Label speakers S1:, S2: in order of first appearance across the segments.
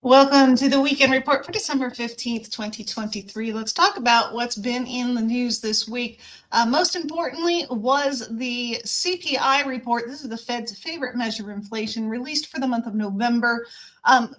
S1: Welcome to the Weekend Report for December 15th, 2023. Let's talk about what's been in the news this week. Most importantly was the CPI report. This is the Fed's favorite measure of inflation, released for the month of November.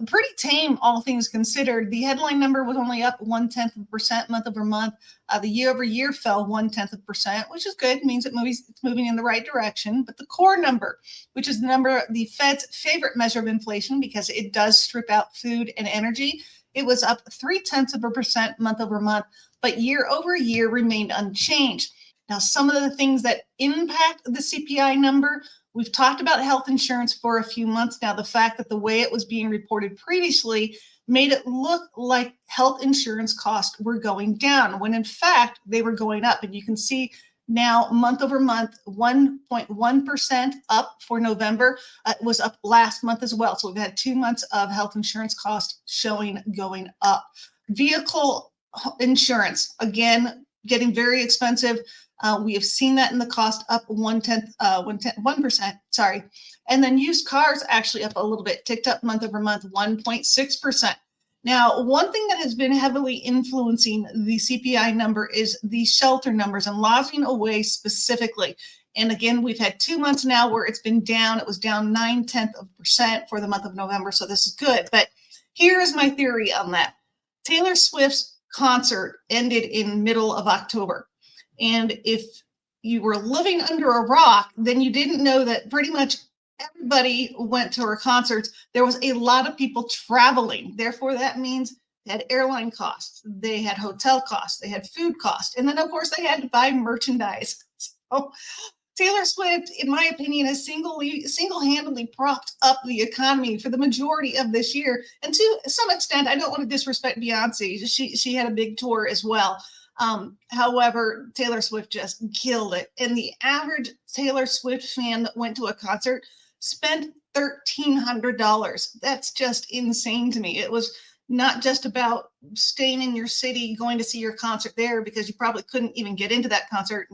S1: Pretty tame, all things considered. The headline number was only up 0.1% month over month. The year over year fell 0.1%, which is good. It means it's moving in the right direction. But the core number, which is the Fed's favorite measure of inflation because it does strip out food and energy, it was up 0.3% month over month, but year over year remained unchanged. Now, some of the things that impact the CPI number, we've talked about health insurance for a few months now. The fact that the way it was being reported previously made it look like health insurance costs were going down, when in fact they were going up. And you can see now month over month, 1.1% up for November. It was up last month as well. So we've had 2 months of health insurance costs showing going up. Vehicle insurance, again, getting very expensive. We have seen that in the cost up 1%, sorry. And then used cars actually up a little bit, ticked up month over month, 1.6%. Now, one thing that has been heavily influencing the CPI number is the shelter numbers and lodging away specifically. And again, we've had 2 months now where it's been down. It was down 0.9% for the month of November. So this is good. But here is my theory on that. Taylor Swift's concert ended in middle of October. And if you were living under a rock, then you didn't know that pretty much everybody went to her concerts. There was a lot of people traveling. Therefore, that means they had airline costs, they had hotel costs, they had food costs, and then of course they had to buy merchandise. So Taylor Swift, in my opinion, has single-handedly propped up the economy for the majority of this year. And to some extent, I don't want to disrespect Beyonce. She had a big tour as well. However, Taylor Swift just killed it. And the average Taylor Swift fan that went to a concert spent $1,300. That's just insane to me. It was not just about staying in your city, going to see your concert there, because you probably couldn't even get into that concert,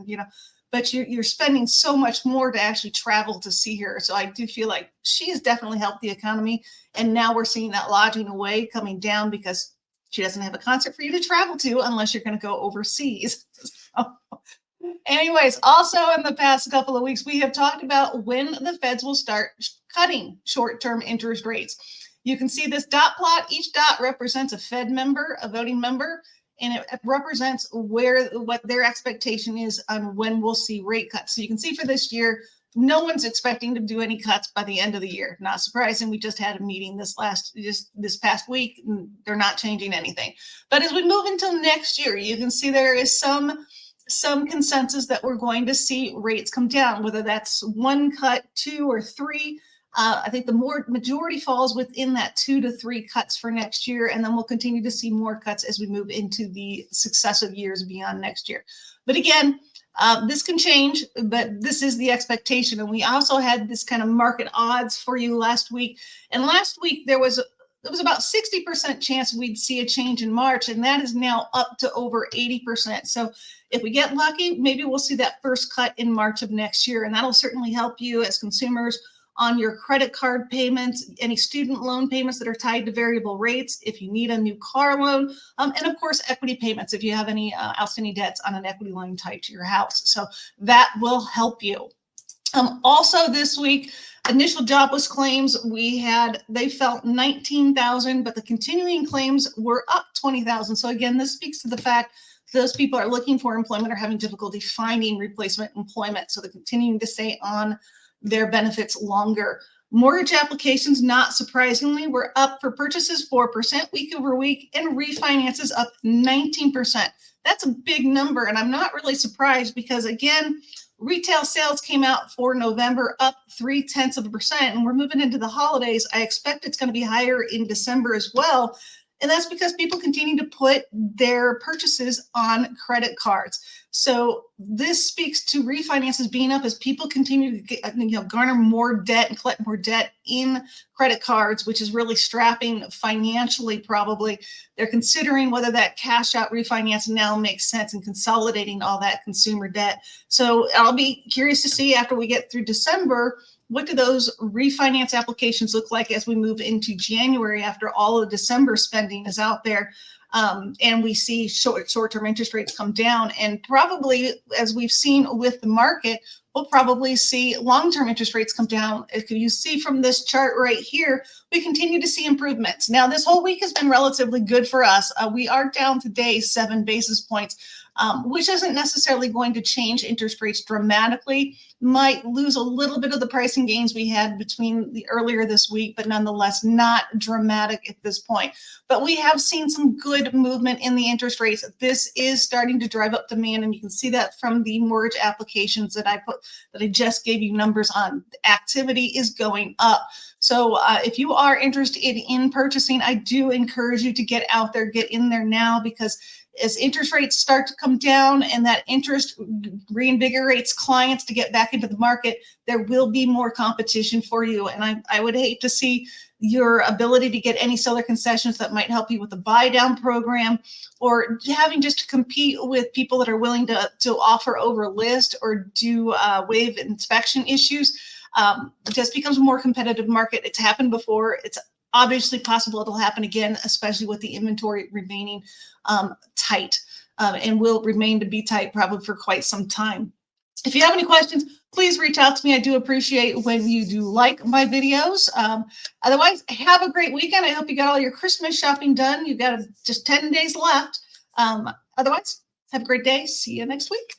S1: but you're spending so much more to actually travel to see her. So I do feel like she has definitely helped the economy. And now we're seeing that lodging away coming down because she doesn't have a concert for you to travel to unless you're going to go overseas. So, anyways, also in the past couple of weeks, we have talked about when the feds will start cutting short-term interest rates. You can see this dot plot. Each dot represents a Fed member, a voting member, and it represents what their expectation is on when we'll see rate cuts. So you can see for this year, no one's expecting to do any cuts by the end of the year. Not surprising. We just had a meeting this past week, and they're not changing anything. But as we move into next year, you can see there is some consensus that we're going to see rates come down, whether that's 1 cut, 2 or 3. I think the majority falls within that 2 to 3 cuts for next year, and then we'll continue to see more cuts as we move into the successive years beyond next year. But again, this can change, but this is the expectation. And we also had this kind of market odds for you last week. And last week there was about 60% chance we'd see a change in March, and that is now up to over 80%. So if we get lucky, maybe we'll see that first cut in March of next year, and that'll certainly help you as consumers on your credit card payments, any student loan payments that are tied to variable rates, if you need a new car loan, and of course, equity payments if you have any outstanding debts on an equity line tied to your house. So that will help you. Also this week, initial jobless claims, they fell 19,000, but the continuing claims were up 20,000. So again, this speaks to the fact those people are looking for employment or having difficulty finding replacement employment. So they're continuing to stay on their benefits longer. Mortgage applications, not surprisingly, were up for purchases 4% week over week, and refinances up 19%. That's a big number, and I'm not really surprised because, again, retail sales came out for November up 0.3%, and we're moving into the holidays. I expect it's going to be higher in December as well. And that's because people continue to put their purchases on credit cards. So this speaks to refinances being up as people continue to garner more debt and collect more debt in credit cards, which is really strapping financially probably. They're considering whether that cash out refinance now makes sense and consolidating all that consumer debt. So I'll be curious to see after we get through December what do those refinance applications look like as we move into January after all of December spending is out there? And we see short-term interest rates come down, and probably, as we've seen with the market, we'll probably see long-term interest rates come down. If you see from this chart right here, we continue to see improvements. Now, this whole week has been relatively good for us. We are down today 7 basis points, which isn't necessarily going to change interest rates dramatically. Might lose a little bit of the pricing gains we had between the earlier this week, but nonetheless not dramatic at this point. But we have seen some good movement in the interest rates. This is starting to drive up demand, and you can see that from the mortgage applications that I just gave you numbers on. The activity is going up. So if you are interested in purchasing, I do encourage you to get out there, get in there now, because as interest rates start to come down and that interest reinvigorates clients to get back into the market, there will be more competition for you. And I would hate to see your ability to get any seller concessions that might help you with the buy down program, or having just to compete with people that are willing to offer over list or do waive inspection issues. It just becomes a more competitive market. It's happened before. It's obviously possible it'll happen again, especially with the inventory remaining tight, and will remain to be tight probably for quite some time. If you have any questions, please reach out to me. I do appreciate when you do like my videos. Otherwise, have a great weekend. I hope you got all your Christmas shopping done. You've got just 10 days left. Otherwise, have a great day. See you next week.